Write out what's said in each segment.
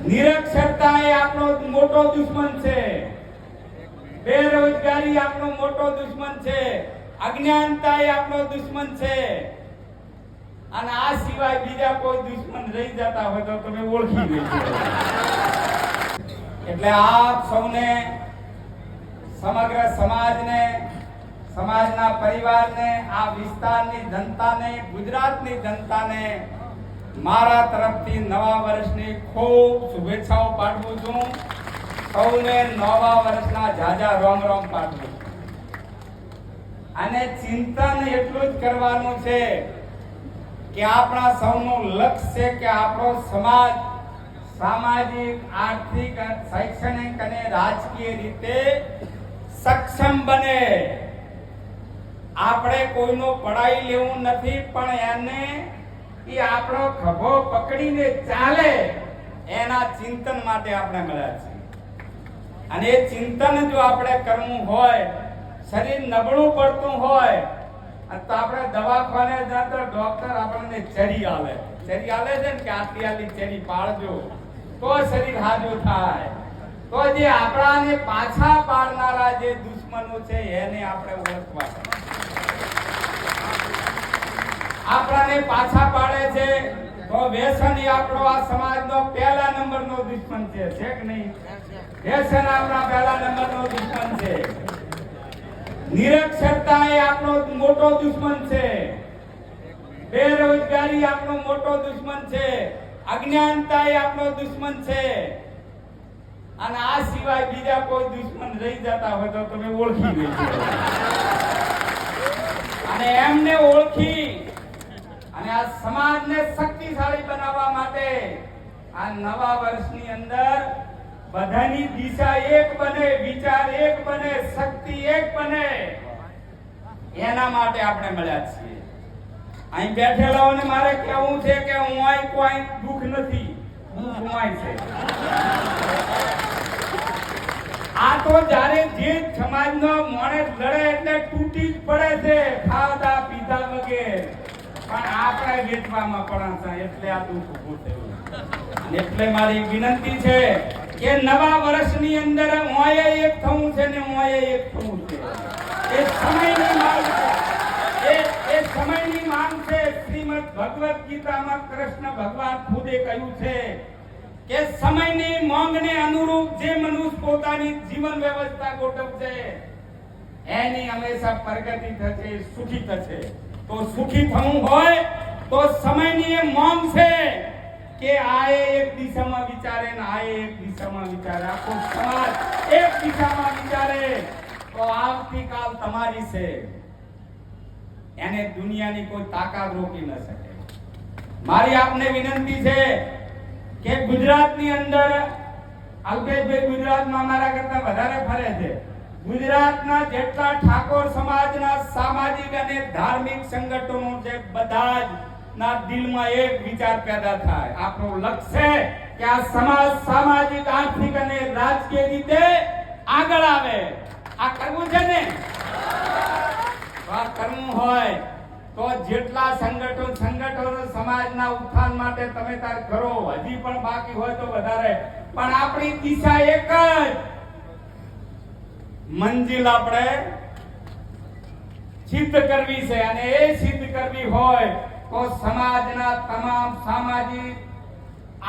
નિરક્ષરતા એ આપણો મોટો દુશ્મન છે, બેરોજગારી આપણો મોટો દુશ્મન છે, અજ્ઞાનતા એ આપણો દુશ્મન છે, અને આ સિવાય બીજા કોઈ દુશ્મન રહી જતા હોય તો તમે ઓળખી લેજો. એટલે આપ સૌને, સમગ્ર સમાજને, સમાજના પરિવારને, આ વિસ્તારની જનતાને, ગુજરાતની જનતાને મારા તરફથી નવા વર્ષની ખૂબ શુભેચ્છાઓ પાઠવું છું. સૌને નવા વર્ષના જાજા રોમ રોમ પાઠવું છું. અને ચિંતન એટલું જ કરવાનું છે કે આપણા સૌનું લક્ષ્ય છે કે આપણો સમાજ સામાજિક, આર્થિક, શૈક્ષણિક અને રાજકીય રીતે સક્ષમ બને. આપણે કોઈનું પડાવી લેવું નથી, પણ એને એ આપણો ખભો પકડીને ચાલે એના ચિંતન માટે આપણે મળ્યા છીએ. અને એ ચિંતન જો આપણે કરવું હોય, શરીર નબળું પડતું હોય તો આપણે દવાખાને જાય તો ડોક્ટર આપણને ચરી આલે છે ને કે આટલી ચરી પાડજો તો શરીર હાજુ થાય. તો જે આપણાને પાછા પાડનારા જે દુશ્મનો છે એને આપણે ઓળખવા. આપણાને પાછા પાડે છે તો વ્યસન એ આપણો આ સમાજનો પહેલા નંબરનો દુશ્મન છે કે નહીં? વ્યસન આપણા પહેલા નંબરનો દુશ્મન છે. નિરક્ષરતા એ આપણો મોટો દુશ્મન છે, બેરોજગારી આપણો મોટો દુશ્મન છે, અજ્ઞાનતા એ આપણો દુશ્મન છે, અને આ સિવાય બીજા કોઈ દુશ્મન રહી જતા હોય તો તમે ઓળખી લેજો. અને એમને ઓળખી અને આ સમાજને શક્તિશાળી બનાવવા માટે આ નવા વર્ષની અંદર બધાની દિશા એક બને, વિચાર એક બને, શક્તિ એક બને, એના માટે આપણે મળ્યા છીએ. અહીં બેઠેલાઓને મારે કહેવું છે કે હું કોઈ દુઃખ નથી, હું ગુમાય છે. આ તો જ્યારે જે સમાજનો માણસ લડે એટલે તૂટી જ પડે છે, ખાધા પીધા વગેરે, પણ આપણે વેચવામાં પણ એટલે આ દુઃખ ઊભું થયું. એટલે મારી વિનંતી છે કે નવા વર્ષની અંદર મોયે એક થવું છે ને મોયે એક થવું છે. એ સમયની માંગ છે, એ સમયની માંગ છે. શ્રીમદ ભગવદ ગીતામાં કૃષ્ણ ભગવાન ખુદે કહ્યું છે કે સમયની માંગને અનુરૂપ જે મનુષ્ય પોતાની જીવન વ્યવસ્થા ગોઠવશે એની હંમેશા પ્રગતિ થશે, સુખી થશે. તો સુખી થવું હોય તો સમયની એ માંગ છે કે આ એક દિશામાં વિચારે ને આ એક દિશામાં વિચારે, આખો સમાજ એક દિશામાં વિચારે તો આવતીકાલ તમારી છે. એને દુનિયાની કોઈ તાકાત રોકી ન શકે. મારી આપને વિનંતી છે કે ગુજરાતની અંદર અલ્પેશભાઈ ગુજરાતમાં અમારા કરતા વધારે ફરે છે. ગુજરાતના જેટલા ઠાકોર સમાજના સામાજિક અને ધાર્મિક સંગઠનો છે બધા જ ના દિલમાં એક વિચાર પેદા થાય. આપણું લક્ષ્ય છે કે આ સમાજ સામાજિક, આર્થિક અને રાજકીય રીતે આગળ આવે. આ કરવું છે ને? આ કરવું હોય તો જેટલા સંગઠનો સમાજના ઉત્થાન માટે તમે તાર કરો, હજી પણ બાકી હોય તો વધારે, પણ આપણી દિશા એક જ, મંજિલ આપણે સિદ્ધ કરવી છે. અને એ સિદ્ધ કરવી હોય તો સમાજના તમામ સામાજિક,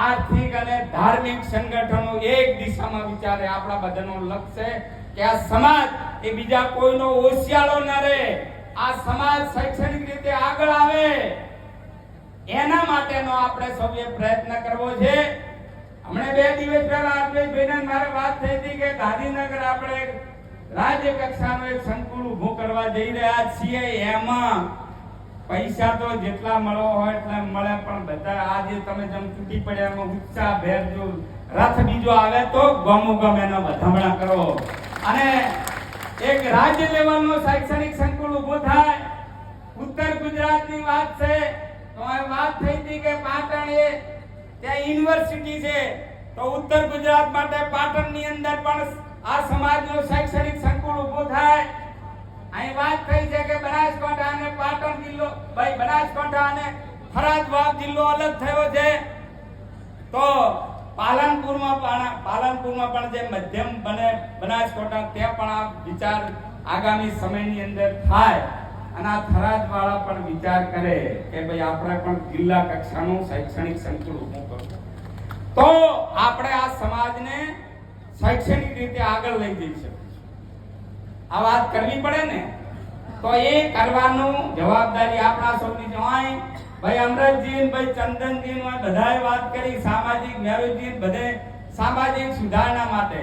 આર્થિક અને ધાર્મિક સંગઠનો એક દિશામાં વિચારે. આપણા બધાનું લક્ષ્ય કે આ સમાજ એ બીજા કોઈનો ઓશિયાળો ન રહે, આ સમાજ શૈક્ષણિક રીતે આગળ આવે, એના માટેનો આપણે સૌએ પ્રયત્ન કરવો છે. હમણાં 2 દિવસ પહેલા અલ્પેશભાઈને મારે વાત થઈ હતી કે ગાંધીનગર આપણે રાજ્ય કક્ષાનો એક સંકુલ ઊભું કરવા જઈ રહ્યા છીએ. એમાં પૈસા તો જેટલા મળવો હોય એટલા મળે, પણ બધા આજે તમે જેમ તૂટી પડ્યા એમાં ઉત્સાહ ભેર જો રથ બીજો આવે તો ગમો ગમ એનો વધામણા કરો. અને એક રાજ્ય લેવલનો શૈક્ષણિક સંકુલ ઊભો થાય. ઉત્તર ગુજરાતની વાત છે તો આ વાત થઈ હતી કે પાટણ એ ત્યાં યુનિવર્સિટી છે, તો ઉત્તર ગુજરાત માટે પાટણની અંદર પણ આ સમાજનો શૈક્ષણિક સંકુલ ઊભો થાય. અહીં વાત થઈ છે કે બનાસકાંઠા અને પાટણ જિલ્લો, ભાઈ બનાસકાંઠા અને થરાદ વાવ જિલ્લો અલગ થયો છે, તો પાલનપુર છોટાઉદેપુરમાં પણ જે મધ્યમ બને બનાસકાંઠા ત્યાં પણ આ વિચાર આગામી સમયની અંદર થાય અને આ થરાદ વાળા પણ વિચાર કરે કે ભાઈ આપણે પણ જિલ્લા કક્ષાનું શૈક્ષણિક સંકુલ ઊભું કરવું, તો આપણે આ સમાજને શૈક્ષણિક રીતે આગળ લઈ જઈ શકીશું. આ વાત કરવી પડે ને, તો એ કરવાનું જવાબદારી આપણા સૌની હોય. ભાઈ અમરતજી, ભાઈ ચંદનજી બધાએ વાત કરી સામાજિક ન્યાયજી બધે સામાજિક સુધારણા માટે.